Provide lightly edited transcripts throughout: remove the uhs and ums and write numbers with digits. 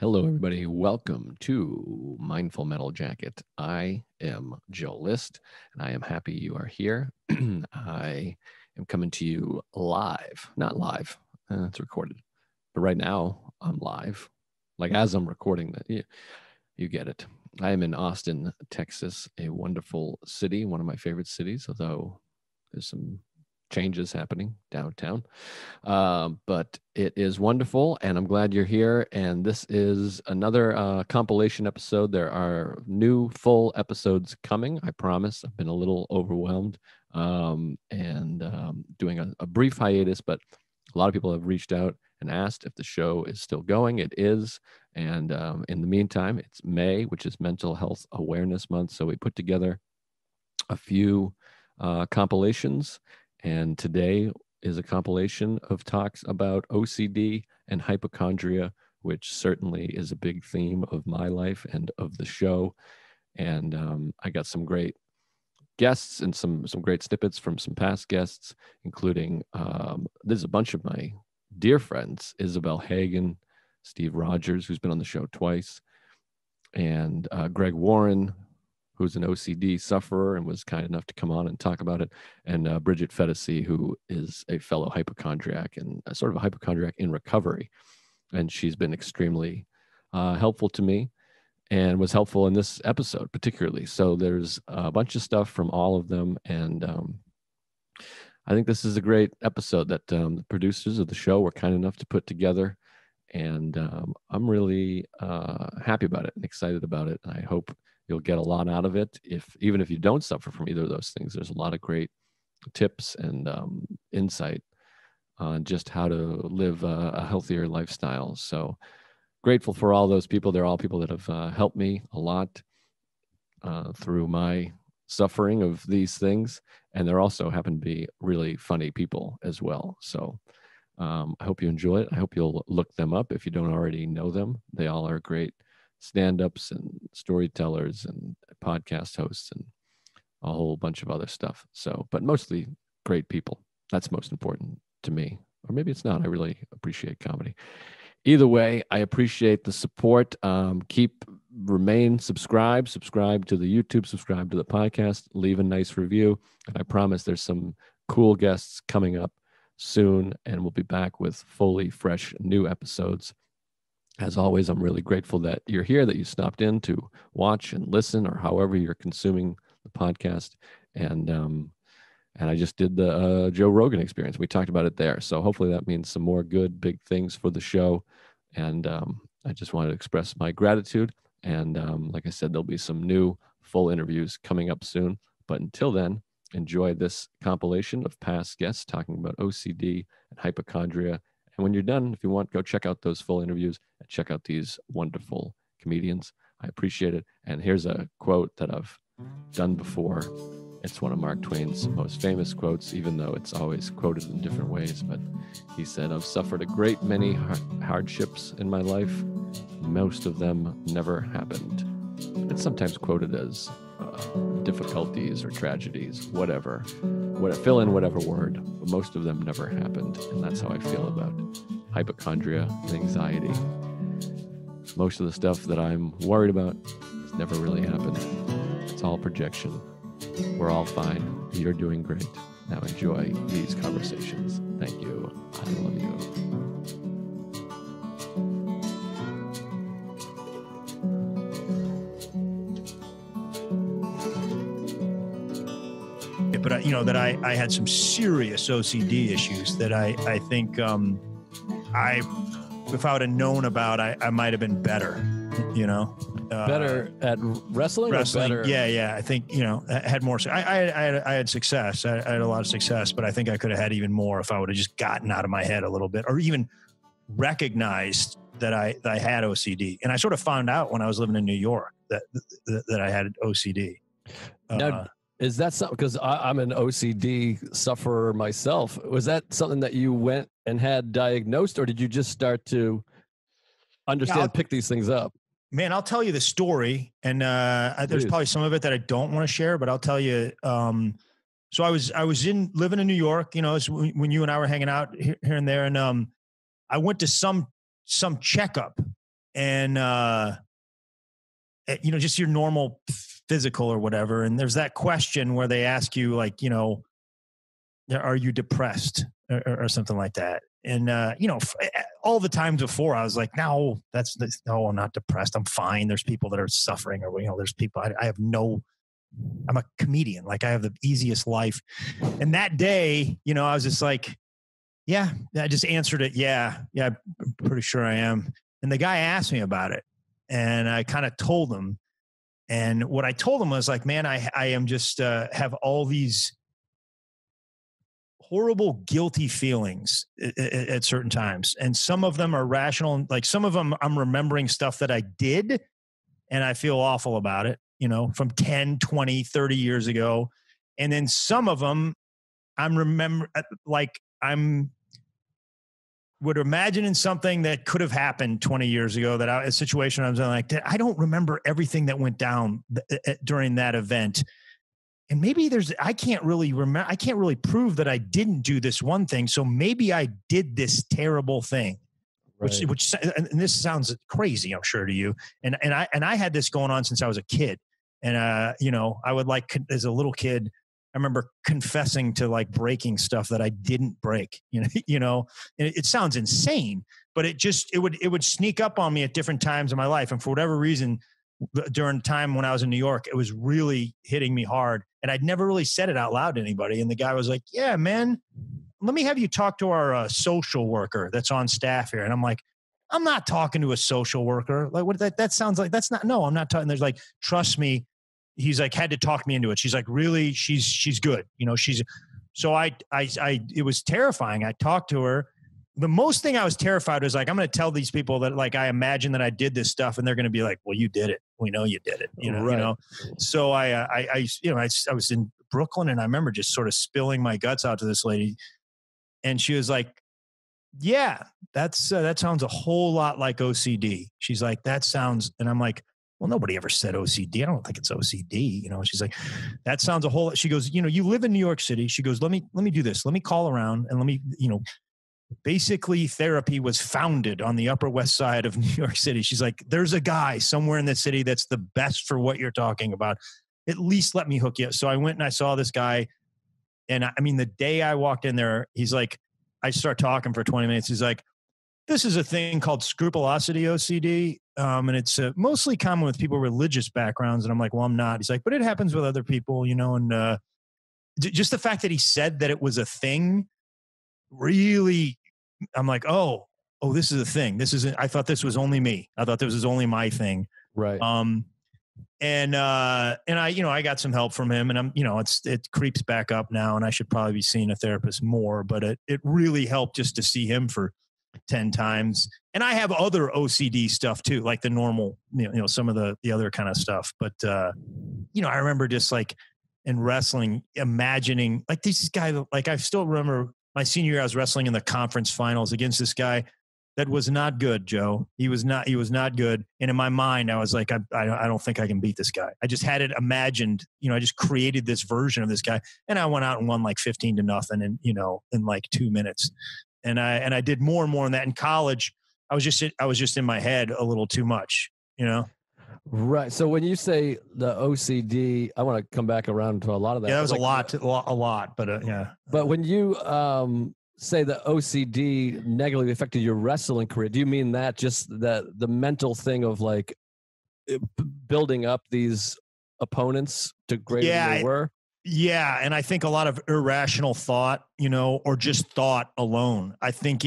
Hello, everybody. Welcome to Mindful Metal Jacket. I am Joe List, and I am happy you are here. I am coming to you live, not live, it's recorded, but right now I'm live. Like as I'm recording that, you get it. I am in Austin, Texas, a wonderful city, one of my favorite cities, although there's some changes happening downtown. But it is wonderful, and I'm glad you're here. And this is another compilation episode. There are new full episodes coming, I promise. I've been a little overwhelmed and doing a brief hiatus, but a lot of people have reached out and asked if the show is still going. It is. And in the meantime, it's May, which is Mental Health Awareness Month. So we put together a few compilations. And today is a compilation of talks about OCD and hypochondria, which certainly is a big theme of my life and of the show. And I got some great guests and some great snippets from some past guests, including there's a bunch of my dear friends, Isabel Hagen, Steve Rogers, who's been on the show twice, and Greg Warren, who's an OCD sufferer and was kind enough to come on and talk about it, and Bridget Phetasy, who is a fellow hypochondriac and a sort of a hypochondriac in recovery. And she's been extremely helpful to me and was helpful in this episode particularly. So there's a bunch of stuff from all of them. And I think this is a great episode that the producers of the show were kind enough to put together. And I'm really happy about it and excited about it. And I hope you'll get a lot out of it. Even if you don't suffer from either of those things, there's a lot of great tips and insight on just how to live a healthier lifestyle. So grateful for all those people. They're all people that have helped me a lot through my suffering of these things. And they're also happen to be really funny people as well. So I hope you enjoy it. I hope you'll look them up if you don't already know them. They all are great stand-ups and storytellers and podcast hosts and a whole bunch of other stuff. So, but mostly great people. That's most important to me. Or maybe it's not. I really appreciate comedy. Either way, I appreciate the support. Remain subscribe to the YouTube, subscribe to the podcast, leave a nice review. And I promise there's some cool guests coming up soon, and we'll be back with fully fresh new episodes. As always, I'm really grateful that you're here, that you stopped in to watch and listen, or however you're consuming the podcast. And I just did the Joe Rogan experience. We talked about it there. So hopefully that means some more good, big things for the show. And I just wanted to express my gratitude. And like I said, there'll be some new full interviews coming up soon. But until then, enjoy this compilation of past guests talking about OCD and hypochondria. And when you're done, if you want, go check out those full interviews and check out these wonderful comedians. I appreciate it. And here's a quote that I've done before. It's one of Mark Twain's most famous quotes, even though it's always quoted in different ways. But he said, "I've suffered a great many hardships in my life. Most of them never happened." It's sometimes quoted as difficulties or tragedies, whatever. Fill in whatever word, but most of them never happened. And that's how I feel about hypochondria and anxiety. Most of the stuff that I'm worried about has never really happened. It's all projection. We're all fine. You're doing great. Now enjoy these conversations. Thank you. I love you. But I had some serious OCD issues that I think if I would have known about, I might have been better. Better at wrestling. Or better? Yeah. I think I had more. I had success. I had a lot of success, but I think I could have had even more if I would have just gotten out of my head a little bit, or even recognized that I had OCD. And I sort of found out when I was living in New York that I had OCD. Now, is that something, because I'm an OCD sufferer myself, was that something that you went and had diagnosed, or did you just start to understand, pick these things up? Man, I'll tell you the story, and there's probably some of it that I don't want to share, but I'll tell you. So I was living in New York, when you and I were hanging out here and there, and I went to some checkup and just your normal physical or whatever. And there's that question where they ask you, like, are you depressed or something like that? And, all the times before I was like, no, no, I'm not depressed. I'm fine. There's people that are suffering, or, there's people, I'm a comedian. Like, I have the easiest life. And that day, I was just like, yeah, I just answered it. Yeah, I'm pretty sure I am. And the guy asked me about it, and I kind of told him. And what I told him was like, man, I am just have all these horrible, guilty feelings at certain times. And some of them are rational. Like, some of them I'm remembering stuff that I did, and I feel awful about it, from 10, 20, 30 years ago. And then some of them would imagine in something that could have happened 20 years ago, a situation I was in, like, I don't remember everything that went down during that event. And maybe I can't really remember. I can't really prove that I didn't do this one thing. So maybe I did this terrible thing, right. which, and this sounds crazy, I'm sure, to you. And I had this going on since I was a kid. And, I would, like, as a little kid, I remember confessing to, like, breaking stuff that I didn't break, and it sounds insane, but it would sneak up on me at different times in my life. And for whatever reason, during the time when I was in New York, it was really hitting me hard, and I'd never really said it out loud to anybody. And the guy was like, yeah, man, let me have you talk to our social worker that's on staff here. And I'm like, I'm not talking to a social worker. Like, what that sounds like, no, I'm not talking. There's, like, trust me. He's like, had to talk me into it. She's like, really? She's good. So it was terrifying. I talked to her. The most thing I was terrified was, like, I'm going to tell these people that, like, I imagine that I did this stuff, and they're going to be like, well, you did it. We know you did it. Right. So I was in Brooklyn, and I remember just sort of spilling my guts out to this lady, and she was like, yeah, that sounds a whole lot like OCD. She's like, that sounds, and I'm like, well, nobody ever said OCD. I don't think it's OCD. She's like, that sounds a whole, she goes, you live in New York City. She goes, let me do this. Let me call around, and let me, basically therapy was founded on the Upper West Side of New York City. She's like, there's a guy somewhere in the city that's the best for what you're talking about. At least let me hook you up. So I went and I saw this guy. And I mean, the day I walked in there, he's like, I start talking for 20 minutes. He's like, this is a thing called scrupulosity OCD. And it's mostly common with people with religious backgrounds. And I'm like, well, I'm not. He's like, but it happens with other people, and just the fact that he said that it was a thing, really, I'm like, oh, this is a thing. This isn't, I thought this was only me. I thought this was only my thing. Right. And I got some help from him, and it creeps back up now, and I should probably be seeing a therapist more, but it really helped just to see him for 10 times. And I have other OCD stuff too, like the normal, some of the other kind of stuff. But, I remember just, like, in wrestling, imagining, like, this guy, like, I still remember my senior year, I was wrestling in the conference finals against this guy that was not good, Joe. He was not good. And in my mind, I was like, I don't think I can beat this guy. I just had it imagined, I just created this version of this guy, and I went out and won like 15-0 in like 2 minutes. And I did more and more in that. In college, I was just in my head a little too much, Right. So when you say the OCD, I want to come back around to a lot of that. Yeah, that was a lot, but yeah. But when you say the OCD negatively affected your wrestling career, do you mean that just the mental thing of, like, building up these opponents to greater than they were? Yeah, and I think a lot of irrational thought, or just thought alone. I think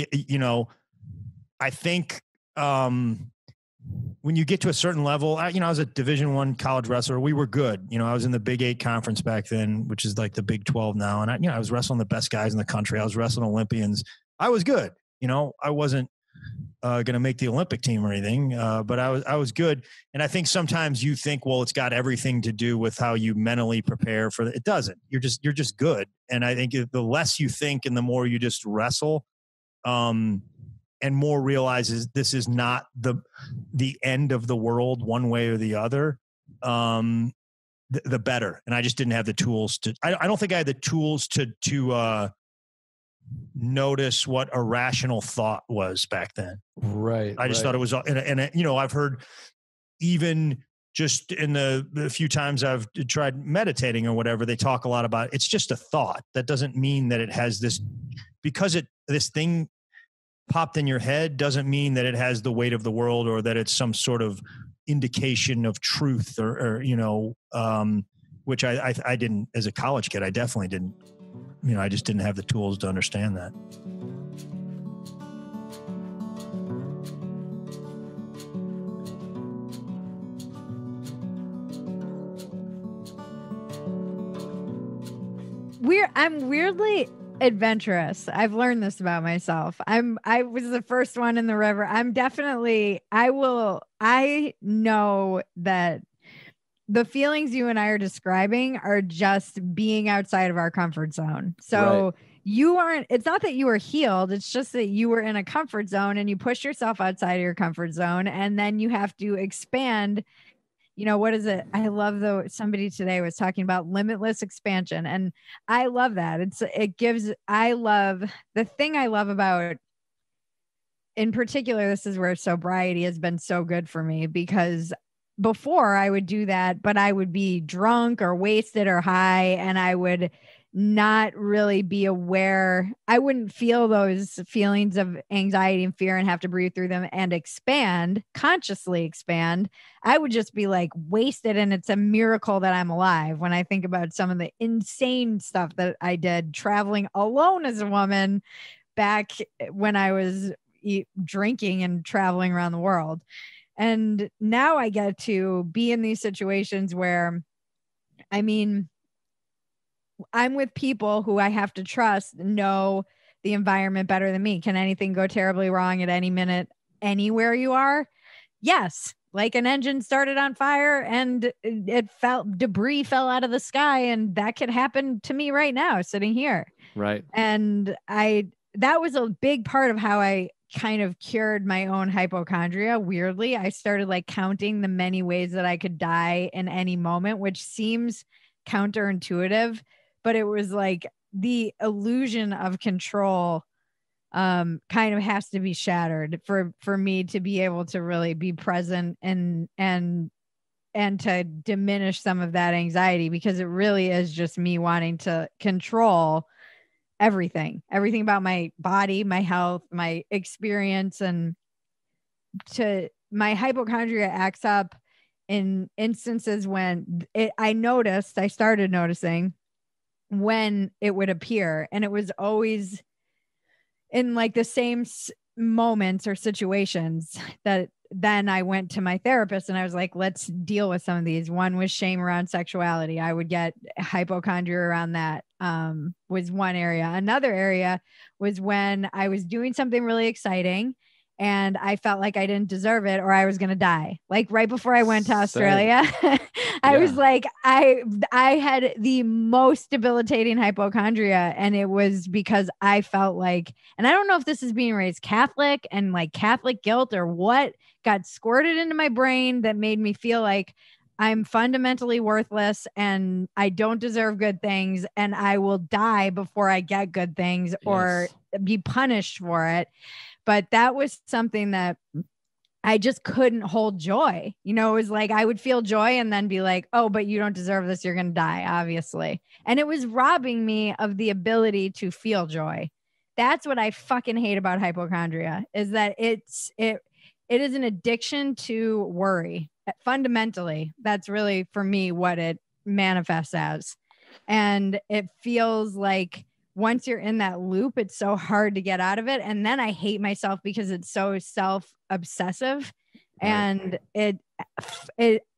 when you get to a certain level, I was a Division I college wrestler. We were good. I was in the Big 8 conference back then, which is like the Big 12 now. And I was wrestling the best guys in the country. I was wrestling Olympians. I was good. I wasn't going to make the Olympic team or anything, but I was good. And I think sometimes you think, well, it's got everything to do with how you mentally prepare for it. It doesn't. You're just good. And I think the less you think and the more you just wrestle, and more realizes this is not the end of the world one way or the other, the better. And I just didn't have the tools to. I don't think I had the tools to notice what a rational thought was back then. Right. I just thought it was, and you know, I've heard even just in the few times I've tried meditating or whatever, they talk a lot about it's just a thought. That doesn't mean that it has this, because this thing popped in your head doesn't mean that it has the weight of the world or that it's some sort of indication of truth or you know, which I didn't, as a college kid, I definitely didn't, you know, I just didn't have the tools to understand that. I'm weirdly adventurous. I've learned this about myself. I was the first one in the river. I know that the feelings you and I are describing are just being outside of our comfort zone. So it's not that you were healed. It's just that you were in a comfort zone and you push yourself outside of your comfort zone. And then you have to expand. You know, what is it? I love somebody today was talking about limitless expansion. And I love that. The thing I love about, in particular, this is where sobriety has been so good for me, because before I would do that, but I would be drunk or wasted or high, and I would not really be aware. I wouldn't feel those feelings of anxiety and fear and have to breathe through them and consciously expand. I would just be like wasted. And it's a miracle that I'm alive when I think about some of the insane stuff that I did traveling alone as a woman back when I was drinking and traveling around the world. And now I get to be in these situations where, I mean, I'm with people who I have to trust know the environment better than me. Can anything go terribly wrong at any minute, anywhere you are? Yes. Like an engine started on fire and debris fell out of the sky, and that could happen to me right now sitting here. Right. And that was a big part of how I kind of cured my own hypochondria. Weirdly, I started like counting the many ways that I could die in any moment, which seems counterintuitive, but it was like the illusion of control kind of has to be shattered for me to be able to really be present and to diminish some of that anxiety, because it really is just me wanting to control everything about my body, my health, my experience. And my hypochondria acts up in instances when I started noticing when it would appear, and it was always in like the same moments or situations that then I went to my therapist and I was like, let's deal with some of these. One was shame around sexuality. I would get hypochondria around that, was one area. Another area was when I was doing something really exciting and I felt like I didn't deserve it or I was going to die. Like right before I went to Australia, I was like, I had the most debilitating hypochondria, and it was because I felt like, and I don't know if this is being raised Catholic and like Catholic guilt or what got squirted into my brain that made me feel like I'm fundamentally worthless and I don't deserve good things and I will die before I get good things or be punished for it. But that was something that I just couldn't hold joy. You know, it was like I would feel joy and then be like, oh, but you don't deserve this. You're going to die, obviously. And it was robbing me of the ability to feel joy. That's what I fucking hate about hypochondria, is that it is an addiction to worry. Fundamentally, that's really for me what it manifests as. And it feels like once you're in that loop, it's so hard to get out of it. And then I hate myself because it's so self-obsessive. Right. And it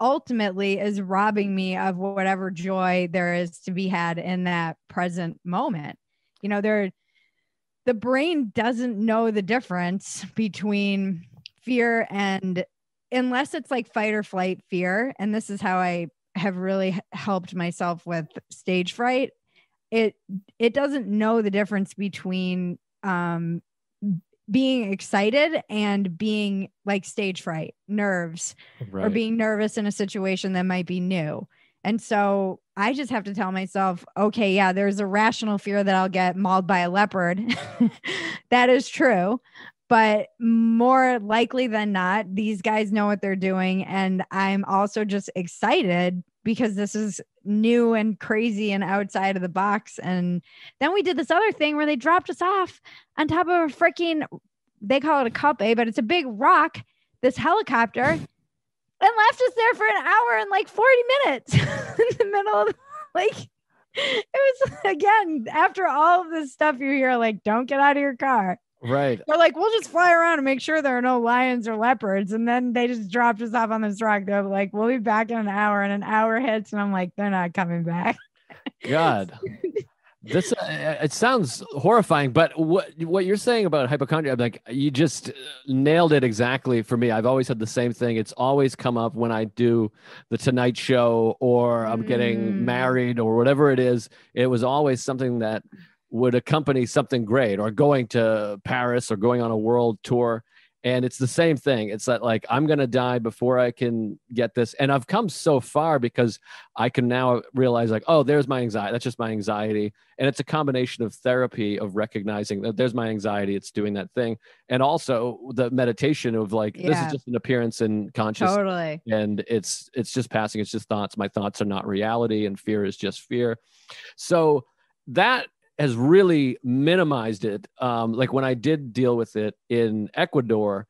ultimately is robbing me of whatever joy there is to be had in that present moment. You know, the brain doesn't know the difference between fear and, unless it's like fight or flight fear. And this is how I have really helped myself with stage fright. It doesn't know the difference between being excited and being like stage fright, nerves, right, or being nervous in a situation that might be new. And so I just have to tell myself, okay, yeah, there's a rational fear that I'll get mauled by a leopard. That is true. But more likely than not, these guys know what they're doing. And I'm also just excited because this is new and crazy and outside of the box. And then we did this other thing where they dropped us off on top of a freaking, they call it a cup, but it's a big rock, this helicopter, and left us there for an hour and like 40 minutes in the middle of like, it was, again, after all of this stuff you hear, like, don't get out of your car. Right. They're like, we'll just fly around and make sure there are no lions or leopards. And then they just dropped us off on this rock. They're like, we'll be back in an hour, and an hour hits. And I'm like, they're not coming back. God, this, it sounds horrifying, but what you're saying about hypochondria, I'm like, you just nailed it exactly for me. I've always had the same thing. It's always come up when I do the Tonight Show or I'm getting married or whatever it is. It was always something that would accompany something great, or going to Paris or going on a world tour. And it's the same thing. It's that, like, I'm going to die before I can get this. And I've come so far because I can now realize, like, oh, there's my anxiety. That's just my anxiety. And it's a combination of therapy, of recognizing that there's my anxiety. It's doing that thing. And also the meditation of like, this is just an appearance in consciousness. Totally. And it's just passing. It's just thoughts. My thoughts are not reality, and fear is just fear. So that has really minimized it. Like when I did deal with it in Ecuador,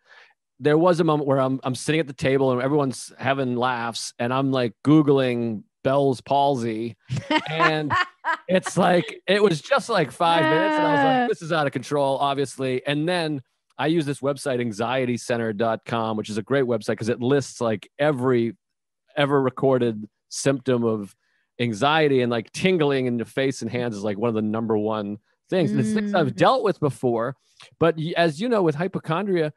there was a moment where I'm sitting at the table and everyone's having laughs, and I'm like Googling Bell's palsy, and it's like, it was just like 5 minutes, and I was like, this is out of control, obviously. And then I use this website, anxietycenter.com, which is a great website because it lists like every ever recorded symptom of anxiety, and like tingling in the face and hands is like one of the number one things. And it's things I've dealt with before, but as you know, with hypochondria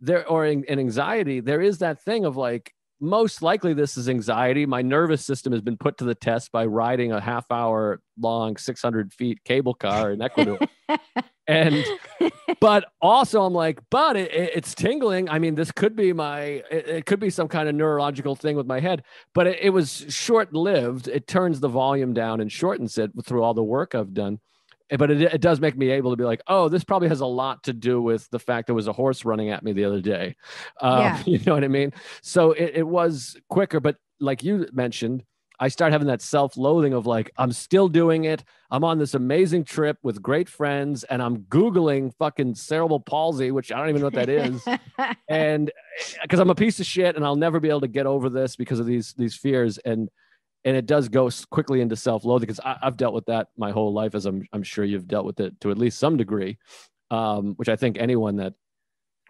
and anxiety, there is that thing of like, most likely this is anxiety. My nervous system has been put to the test by riding a half-hour long 600 feet cable car in Ecuador. And but also I'm like, but it's tingling. I mean, this could be it could be some kind of neurological thing with my head, but it was short-lived. It turns the volume down and shortens it through all the work I've done. But it does make me able to be like, oh, this probably has a lot to do with the fact there was a horse running at me the other day. You know what I mean? So it was quicker, but like you mentioned, I start having that self-loathing of like, I'm still doing it. I'm on this amazing trip with great friends, and I'm Googling fucking cerebral palsy, which I don't even know what that is. And because I'm a piece of shit and I'll never be able to get over this because of these fears. And it does go quickly into self-loathing, because I've dealt with that my whole life, as I'm sure you've dealt with it to at least some degree, which I think anyone that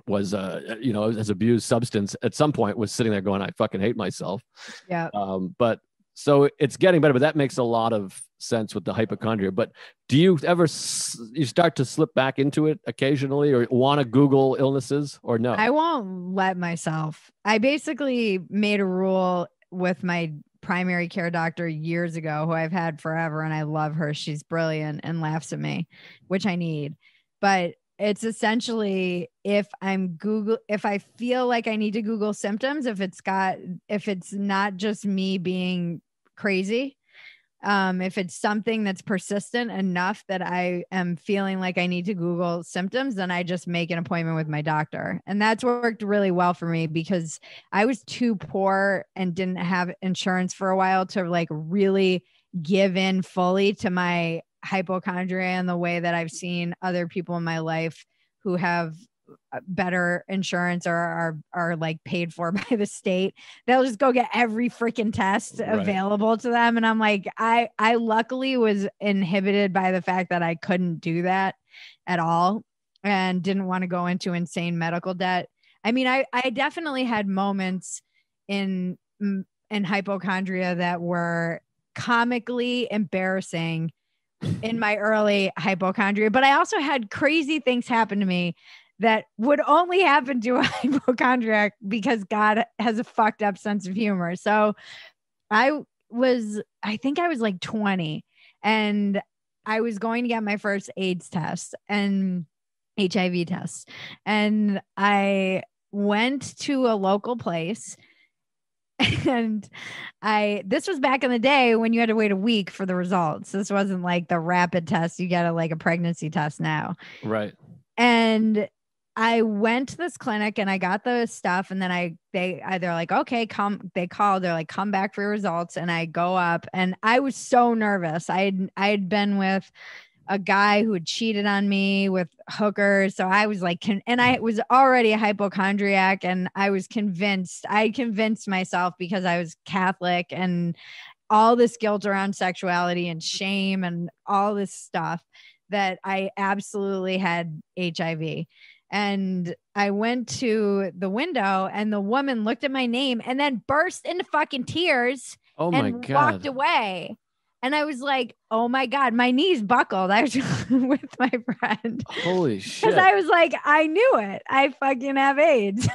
was, has abused substance at some point was sitting there going, I fucking hate myself. Yeah. But so it's getting better, but that makes a lot of sense with the hypochondria. But do you ever, you start to slip back into it occasionally, or want to Google illnesses, or no? I won't let myself. I basically made a rule with my primary care doctor years ago, who I've had forever, and I love her. She's brilliant and laughs at me, which I need. But it's essentially, if I feel like I need to Google symptoms, if it's not just me being crazy, if it's something that's persistent enough that I am feeling like I need to Google symptoms, then I just make an appointment with my doctor. And that's worked really well for me, because I was too poor and didn't have insurance for a while to like really give in fully to my hypochondria in the way that I've seen other people in my life who have better insurance or are like paid for by the state. They'll just go get every freaking test available to them. And I'm like, I luckily was inhibited by the fact that I couldn't do that at all and didn't want to go into insane medical debt. I mean, I definitely had moments in hypochondria that were comically embarrassing in my early hypochondria, but I also had crazy things happen to me that would only happen to a hypochondriac because God has a fucked up sense of humor. So I think I was like 20, and I was going to get my first AIDS test and HIV test. And I went to a local place, And this was back in the day when you had to wait a week for the results. This wasn't like the rapid test you get at like a pregnancy test now. Right. And I went to this clinic and I got the stuff, and then they're like, okay, they called, they're like, come back for your results. And I go up, and I was so nervous. I had been with a guy who had cheated on me with hookers. So I was like, and I was already a hypochondriac, and I convinced myself, because I was Catholic and all this guilt around sexuality and shame and all this stuff, that I absolutely had HIV. And I went to the window, and the woman looked at my name and then burst into fucking tears and walked away. And I was like, oh my God, my knees buckled. I was with my friend. Holy shit. Because I was like, I knew it. I fucking have AIDS.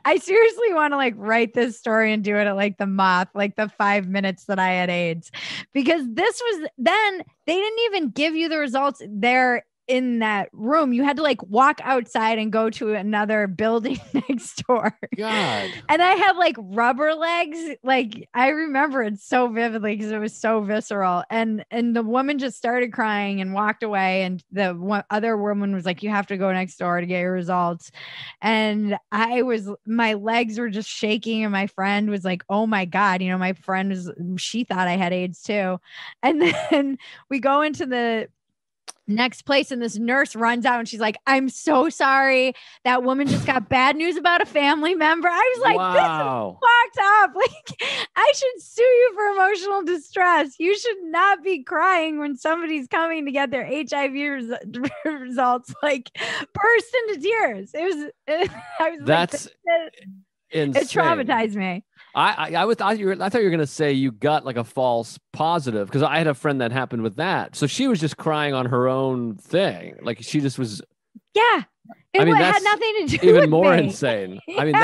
I seriously want to like write this story and do it at like the Moth, like the 5 minutes that I had AIDS. Because this was then, they didn't even give you the results there in that room. You had to like walk outside and go to another building next door. God. And I had like rubber legs. Like I remember it so vividly because it was so visceral. And the woman just started crying and walked away. And the other woman was like, you have to go next door to get your results. And my legs were just shaking. And my friend was like, oh my God, my friend she thought I had AIDS too. And then we go into the next place, and this nurse runs out and she's like, I'm so sorry. That woman just got bad news about a family member. I was like, wow. This is fucked up. Like, I should sue you for emotional distress. You should not be crying when somebody's coming to get their HIV results. Like, burst into tears. That's insane. It traumatized me. I thought you were going to say you got like a false positive, because I had a friend that happened with that. So she was just crying on her own thing. Like she just was. Yeah. It had nothing to do with even more me. insane. Yeah. I mean,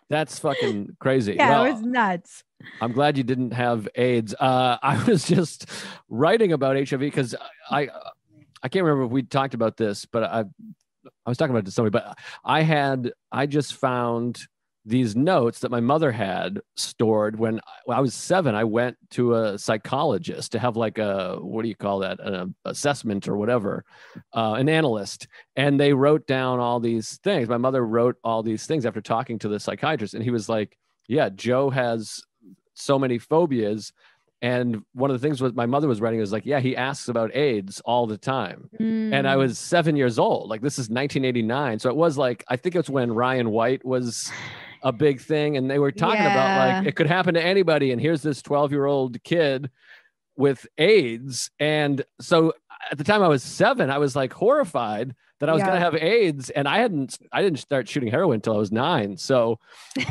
that's fucking crazy. Yeah, well, it was nuts. I'm glad you didn't have AIDS. I was just writing about HIV because I can't remember if we talked about this, but I was talking about it to somebody, but I just found these notes that my mother had stored when I was 7. I went to a psychologist to have like what do you call that? An assessment or whatever, an analyst. And they wrote down all these things. My mother wrote all these things after talking to the psychiatrist. And he was like, yeah, Joe has so many phobias. And one of the things my mother was writing was like, yeah, he asks about AIDS all the time. And I was 7 years old. Like this is 1989. So it was like, I think it's when Ryan White was a big thing. And they were talking about like, it could happen to anybody. And here's this 12-year-old kid with AIDS. And so at the time I was 7, I was like horrified that I was going to have AIDS. And I didn't start shooting heroin until I was 9. So,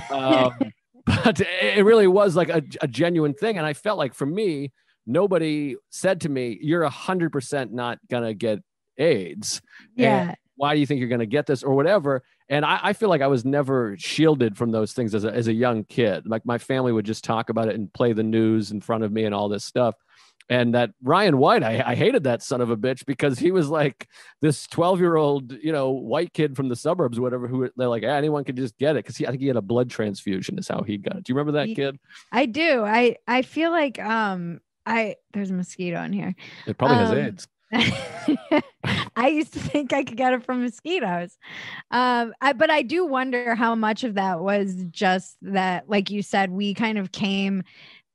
but it really was like a genuine thing. And I felt like for me, nobody said to me, you're 100% not going to get AIDS. Yeah. And why do you think you're going to get this or whatever? And I feel like I was never shielded from those things as a young kid. Like my family would just talk about it and play the news in front of me and all this stuff. And that Ryan White, I hated that son of a bitch because he was like this 12-year-old, white kid from the suburbs, whatever, who they're like, anyone could just get it. Cause I think he had a blood transfusion is how he got it. Do you remember that kid? I do. I feel like, there's a mosquito in here. It probably has AIDS. I used to think I could get it from mosquitoes. But I do wonder how much of that was just that, like you said, we kind of came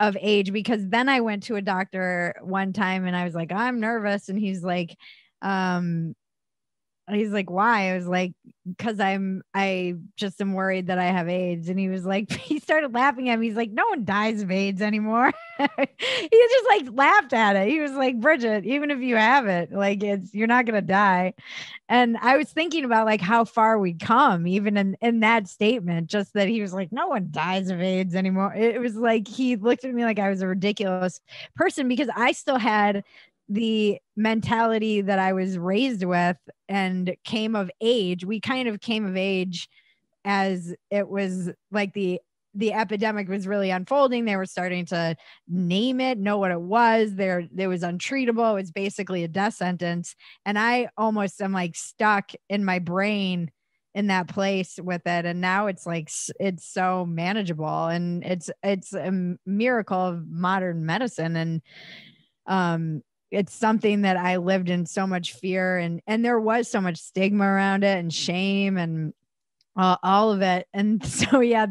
of age, because then I went to a doctor one time and I was like, I'm nervous. And he's like, why? I was like, because I just am worried that I have AIDS. And he was like, he started laughing at me. He's like, no one dies of AIDS anymore. He just like laughed at it. He was like, Bridget, even if you have it, like you're not going to die. And I was thinking about like how far we'd come even in that statement, just that he was like, no one dies of AIDS anymore. It was like, he looked at me like I was a ridiculous person because I still had the mentality that I was raised with and came of age. We kind of came of age as it was like the epidemic was really unfolding. They were starting to name it, know what it was. There was untreatable. It was basically a death sentence. And I almost am like stuck in my brain in that place with it. And now it's like, it's so manageable, and it's a miracle of modern medicine. And it's something that I lived in so much fear, and there was so much stigma around it and shame and all of it. And so, yeah,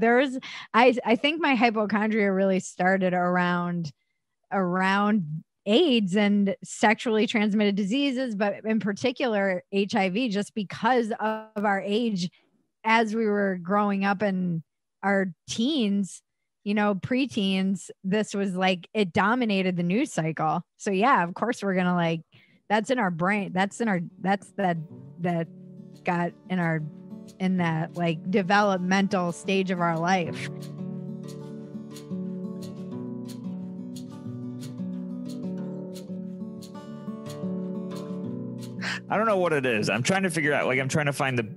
I think my hypochondria really started around AIDS and sexually transmitted diseases, but in particular HIV, just because of our age as we were growing up in our teens, preteens. This was like, it dominated the news cycle. So yeah, of course we're gonna like, that's in our brain. That got in that like developmental stage of our life. I don't know what it is. I'm trying to figure out, like, I'm trying to find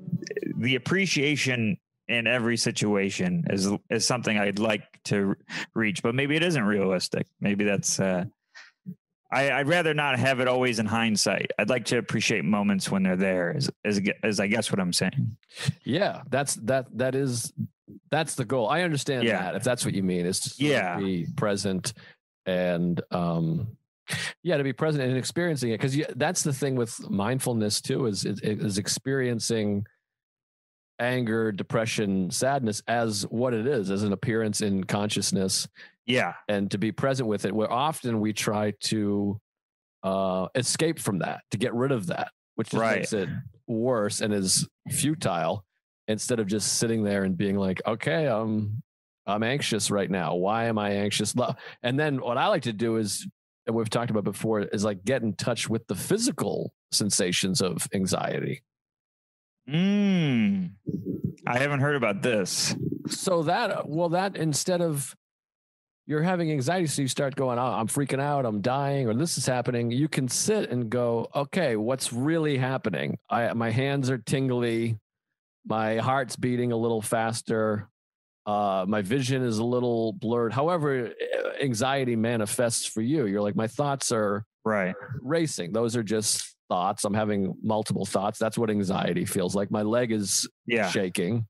the appreciation in every situation is something I'd like to reach, but maybe it isn't realistic. Maybe that's, I'd rather not have it always in hindsight. I'd like to appreciate moments when they're there is I guess what I'm saying. Yeah, that's the goal. I understand that, if that's what you mean, is to be present and, to be present and experiencing it. Because that's the thing with mindfulness too, is experiencing anger, depression, sadness as what it is, as an appearance in consciousness. Yeah. And to be present with it, where often we try to escape from that, to get rid of that, which just makes it worse and is futile, instead of just sitting there and being like, okay, I'm anxious right now. Why am I anxious? And then what I like to do is, and we've talked about before, is like get in touch with the physical sensations of anxiety. I haven't heard about this. So that instead of you're having anxiety, so you start going, oh, I'm freaking out, I'm dying, or this is happening. You can sit and go, okay, what's really happening? My hands are tingly. My heart's beating a little faster. My vision is a little blurred. However anxiety manifests for you, you're like, my thoughts are racing. Those are just thoughts. I'm having multiple thoughts. That's what anxiety feels like. My leg is shaking.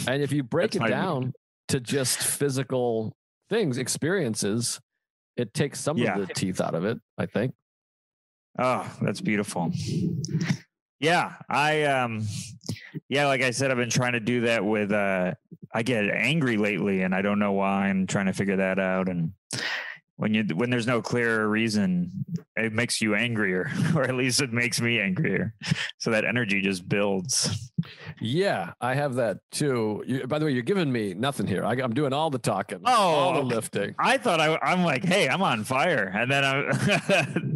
And if you break it down to just physical things, experiences, it takes some of the teeth out of it, I think. Oh, that's beautiful. Yeah, like I said, I've been trying to do that with, I get angry lately and I don't know why. I'm trying to figure that out. And when there's no clear reason, it makes you angrier, or at least it makes me angrier. So that energy just builds. Yeah, I have that too. By the way, you're giving me nothing here. I'm doing all the talking, all the lifting. I thought I'm like, hey, I'm on fire. And then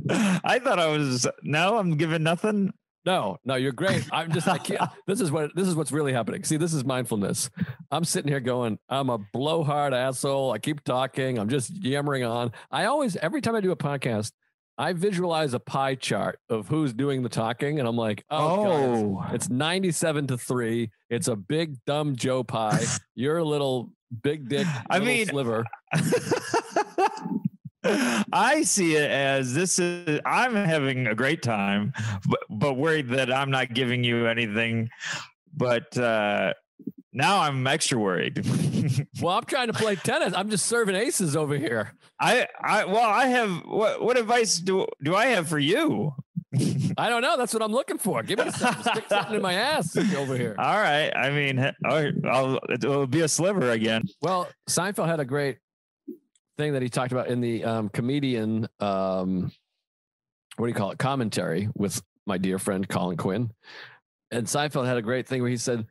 I thought I'm giving nothing. No, you're great. I can't. This is what's really happening. See, this is mindfulness. I'm sitting here going, I'm a blowhard asshole. I keep talking. I'm just yammering on. Every time I do a podcast, I visualize a pie chart of who's doing the talking. And I'm like, God, it's 97-3. It's a big, dumb Joe pie. You're a little big dick sliver. I see it as I'm having a great time, but worried that I'm not giving you anything. But now I'm extra worried. Well, I'm trying to play tennis. I'm just serving aces over here. I have, what advice do I have for you? I don't know. That's what I'm looking for. Give me something. Stick something in my ass over here. All right. I mean, it'll be a sliver again. Well, Seinfeld had a great thing that he talked about in the comedian, commentary with my dear friend Colin Quinn. And Seinfeld had a great thing where he said,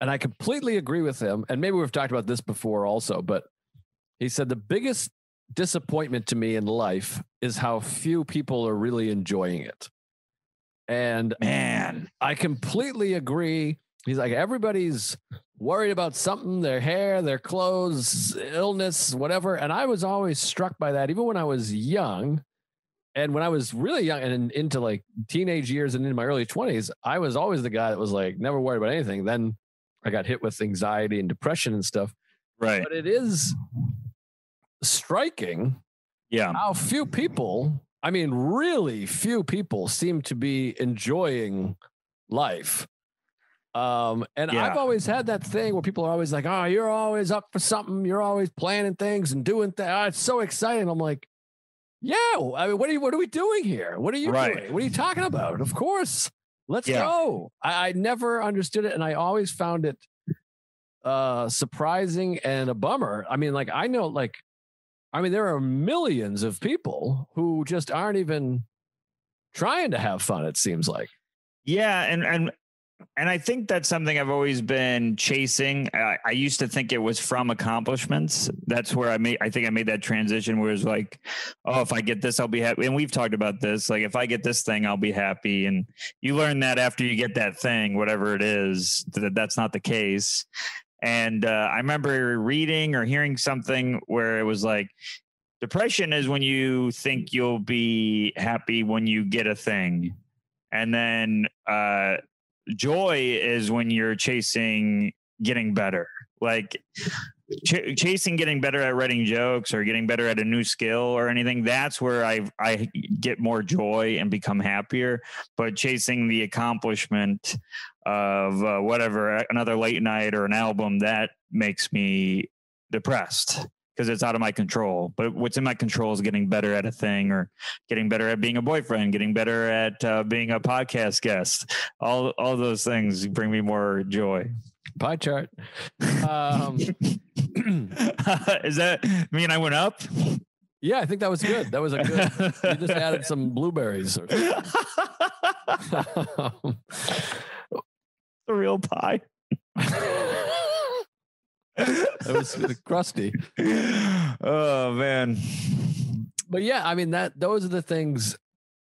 and I completely agree with him, and maybe we've talked about this before also, but he said the biggest disappointment to me in life is how few people are really enjoying it. And man, I completely agree. He's like, everybody's worried about something, their hair, their clothes, illness, whatever. And I was always struck by that, even when I was young. And when I was really young and into like teenage years and in my early 20s, I was always the guy that was like, never worried about anything. Then I got hit with anxiety and depression and stuff. Right. But it is striking how few people, I mean, really few people seem to be enjoying life. And Yeah. I've always had that thing where people are always like, oh, you're always up for something. You're always planning things and doing things. Oh, it's so exciting. I'm like, yeah, I mean, what are we doing here? What are you doing? What are you talking about? Of course. Let's go. I never understood it. And I always found it surprising and a bummer. I mean, like, there are millions of people who just aren't even trying to have fun, it seems like. Yeah. And I think that's something I've always been chasing. I used to think it was from accomplishments. That's where I think I made that transition where it's like, oh, if I get this, I'll be happy. And we've talked about this. Like, if I get this thing, I'll be happy. And you learn that after you get that thing, whatever it is, that's not the case. And I remember reading or hearing something where it was like, depression is when you think you'll be happy when you get a thing. And then joy is when you're chasing getting better, like chasing getting better at writing jokes or getting better at a new skill or anything. That's where I get more joy and become happier. But chasing the accomplishment of whatever, another late night or an album, that makes me depressed because it's out of my control. But what's in my control is getting better at a thing, or getting better at being a boyfriend, getting better at being a podcast guest. All those things bring me more joy. Pie chart. Is that mean I went up? Yeah, I think that was good. That was a good. You just added some blueberries. Or The real pie. It was crusty. Oh man. But yeah, I mean, those are the things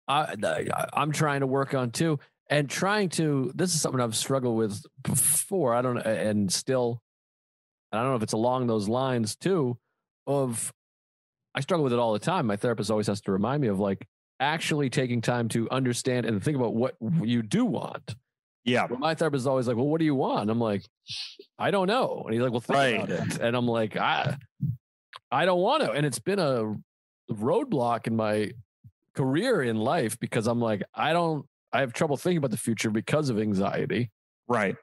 I'm trying to work on too, and this is something I've struggled with before. I don't know if it's along those lines too. I struggle with it all the time. My therapist always has to remind me of like actually taking time to understand and think about what you do want. Yeah. Well, my therapist is always like, well, what do you want? I'm like, I don't know. And he's like, well, think about it. And I'm like, I don't want to. And it's been a roadblock in my career in life because I'm like, I have trouble thinking about the future because of anxiety. Right.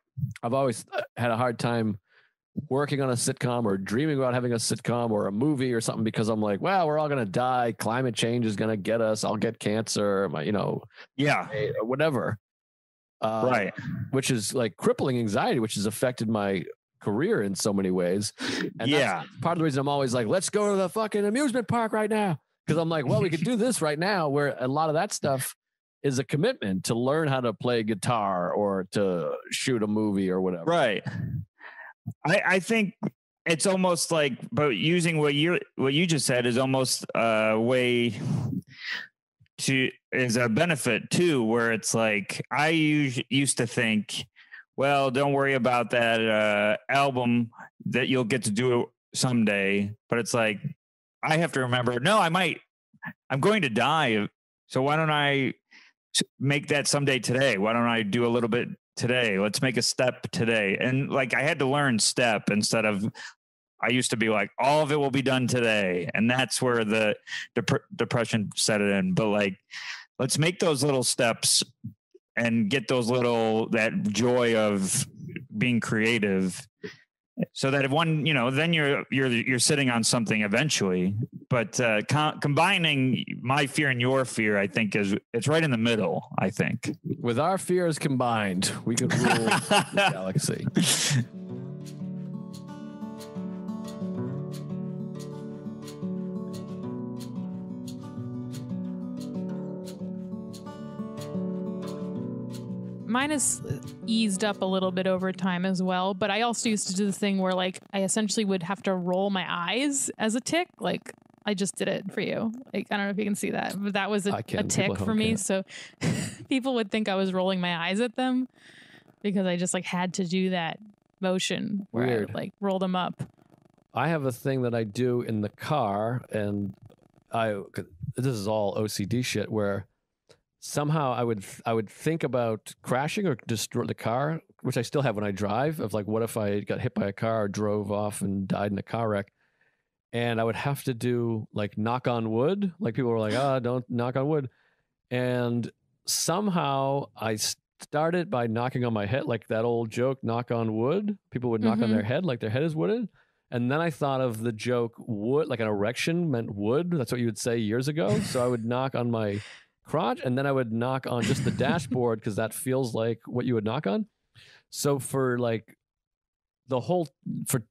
I've always had a hard time working on a sitcom or dreaming about having a sitcom or a movie or something because I'm like, well, we're all going to die. Climate change is going to get us. I'll get cancer, whatever. Right. Which is like crippling anxiety, which has affected my career in so many ways. And that's part of the reason I'm always like, let's go to the fucking amusement park right now. Because I'm like, well, we could do this right now, where a lot of that stuff is a commitment to learn how to play guitar or to shoot a movie or whatever. Right. I think it's almost like, but using what you just said is almost a way is a benefit too, where it's like, I used to think, well, don't worry about that album that you'll get to do someday. But it's like, I have to remember, no, I'm going to die. So why don't I make that someday today? Why don't I do a little bit today? Let's make a step today. And like, I had to learn step instead of, I used to be like, all of it will be done today. And that's where the depression set it in. But like, let's make those little steps and get that joy of being creative, so that if then you're sitting on something eventually. But combining my fear and your fear, I think it's right in the middle. I think with our fears combined, we could rule the galaxy. Mine has eased up a little bit over time as well, but I also used to do the thing where like I essentially would have to roll my eyes as a tick. Like I just did it for you. Like, I don't know if you can see that, but that was a tick for me. So people would think I was rolling my eyes at them because I just like had to do that motion where I would like roll them up. I have a thing that I do in the car, and this is all OCD shit, where somehow I would think about crashing or destroy the car, which I still have when I drive, of like, what if I got hit by a car or drove off and died in a car wreck? And I would have to do like knock on wood. Like people were like, don't knock on wood. And somehow started by knocking on my head, like that old joke, knock on wood. People would knock on their head like their head is wooden. And then I thought of the joke, wood, like an erection meant wood. That's what you would say years ago. So I would knock on my crotch, and then I would knock on just the dashboard because that feels like what you would knock on. So for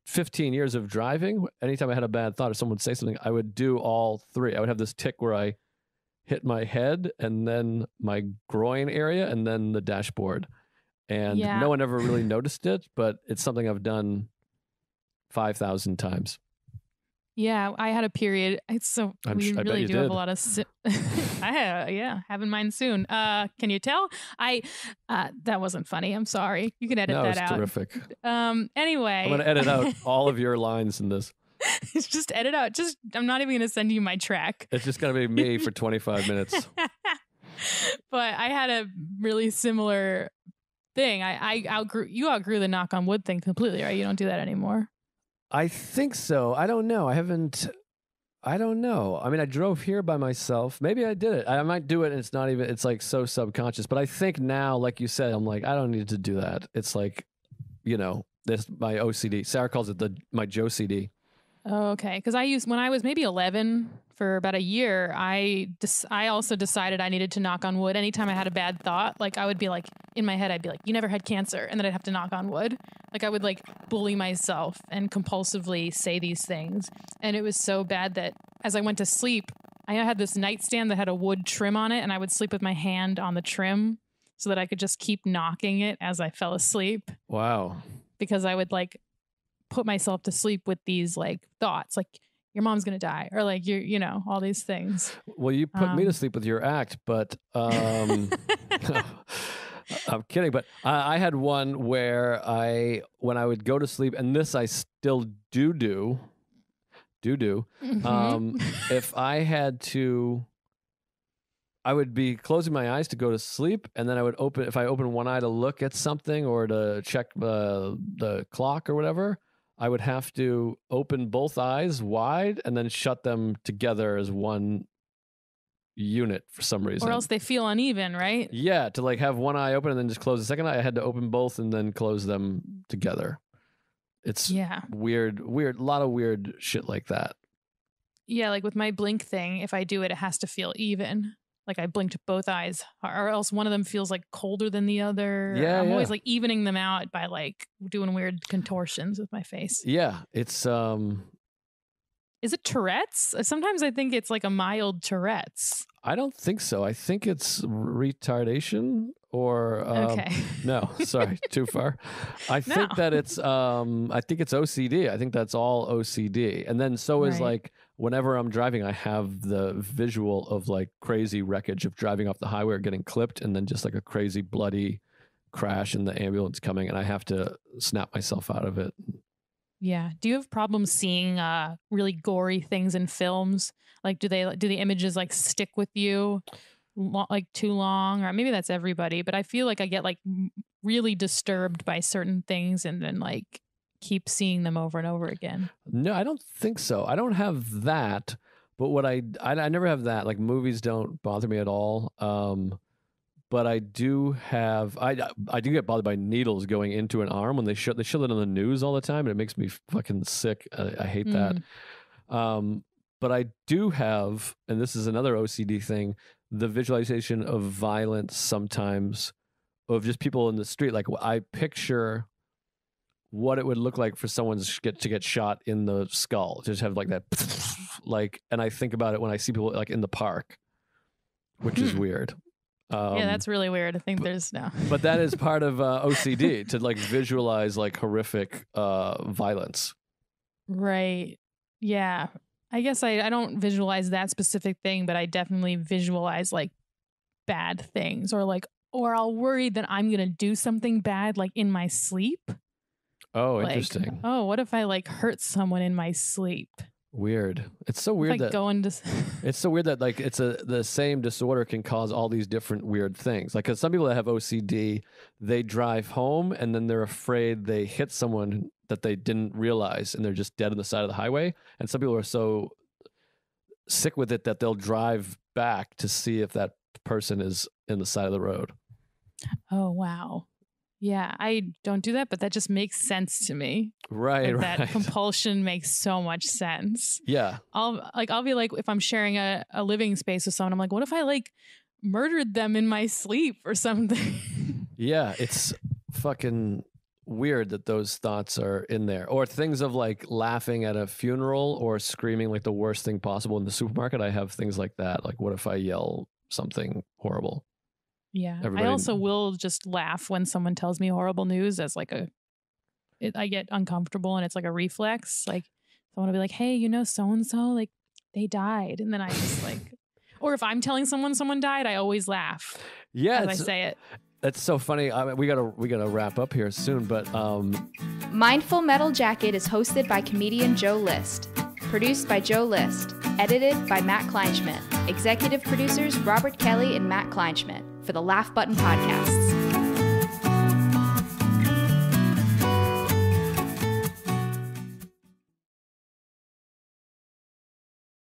15 years of driving, anytime I had a bad thought or someone would say something, I would do all three. I would have this tick where I hit my head and then my groin area and then the dashboard. And no one ever really noticed it, but it's something I've done 5,000 times. Yeah, I had a period. We really do have a lot of. Having mine soon. Can you tell? That wasn't funny. I'm sorry. You can edit that out. Terrific. Anyway, I'm going to edit out all of your lines in this. Just edit out. I'm not even going to send you my track. It's just going to be me for 25 minutes. But I had a really similar thing. You outgrew the knock on wood thing completely, right? You don't do that anymore. I think so. I don't know. I don't know. I mean, I drove here by myself. Maybe I did it. I might do it and it's like so subconscious. But I think now, like you said, I'm like, I don't need to do that. It's like, this my OCD. Sarah calls it my Joe CD. Oh, okay. Because when I was maybe 11 for about a year, I also decided I needed to knock on wood. Anytime I had a bad thought, like I would be like, in my head, I'd be like, you never had cancer. And then I'd have to knock on wood. Like I would like bully myself and compulsively say these things. And it was so bad that as I went to sleep, I had this nightstand that had a wood trim on it. And I would sleep with my hand on the trim so that I could just keep knocking it as I fell asleep. Wow. Because I would like put myself to sleep with these like thoughts like your mom's gonna die or like all these things. Well, you put me to sleep with your act, but I'm kidding. But I had one where when I would go to sleep, and this I still do if I had to, I would be closing my eyes to go to sleep, and then I would if I open one eye to look at something or to check the clock or whatever, I would have to open both eyes wide and then shut them together as one unit for some reason. Or else they feel uneven, right? Yeah, to like have one eye open and then just close the second eye. I had to open both and then close them together. It's weird, a lot of weird shit like that. Yeah, like with my blink thing, if I do it, it has to feel even. Like I blinked both eyes, or else one of them feels like colder than the other. Yeah, I'm always like evening them out by like doing weird contortions with my face. Yeah, it's Is it Tourette's? Sometimes I think it's like a mild Tourette's. I don't think so. I think it's retardation or okay. No, sorry, too far. I think that it's I think it's OCD. I think that's all OCD. And then so is like whenever I'm driving, I have the visual of like crazy wreckage of driving off the highway or getting clipped and then just like a crazy bloody crash and the ambulance coming, and I have to snap myself out of it. Yeah. Do you have problems seeing really gory things in films? Like, do the images like stick with you like too long? Or maybe that's everybody, but I feel like I get like really disturbed by certain things and then like keep seeing them over and over again. No, I don't think so. I don't have that, but what I never have that. Like movies don't bother me at all. But I do have I do get bothered by needles going into an arm when they show it on the news all the time, and it makes me fucking sick. I hate that. But I do have, and this is another OCD thing, the visualization of violence sometimes, of just people in the street. Like I picture what it would look like for someone to get shot in the skull, to just have like that, like, and I think about it when I see people like in the park, which is weird. Yeah, that's really weird. I think there's no. But that is part of OCD, to like visualize like horrific violence. Right. Yeah. I guess I don't visualize that specific thing, but I definitely visualize like bad things or I'll worry that I'm going to do something bad like in my sleep. Oh, interesting. Oh, what if I like hurt someone in my sleep? Weird. It's so weird it's so weird that like the same disorder can cause all these different weird things. Like, cause some people that have OCD, they drive home and then they're afraid they hit someone that they didn't realize and they're just dead on the side of the highway. And some people are so sick with it that they'll drive back to see if that person is in the side of the road. Oh, wow. Yeah, I don't do that, but that just makes sense to me. Right, Like, right. that compulsion makes so much sense. Yeah. I'll be like, if I'm sharing a living space with someone, I'm like, what if I like murdered them in my sleep or something? Yeah, it's fucking weird that those thoughts are in there. Or things of like laughing at a funeral or screaming like the worst thing possible in the supermarket. I have things like that. Like, what if I yell something horrible? Yeah. Everybody- I also will just laugh when someone tells me horrible news as like I get uncomfortable and it's like a reflex. Like someone will be like, hey, you know, so-and-so, like they died. And then I just like, or if I'm telling someone died, I always laugh Yeah, as I say it. That's so funny. I mean, we gotta wrap up here soon, but Mindful Metal Jacket is hosted by comedian Joe List. Produced by Joe List. Edited by Matt Kleinschmidt. Executive producers Robert Kelly and Matt Kleinschmidt for the Laugh Button Podcasts.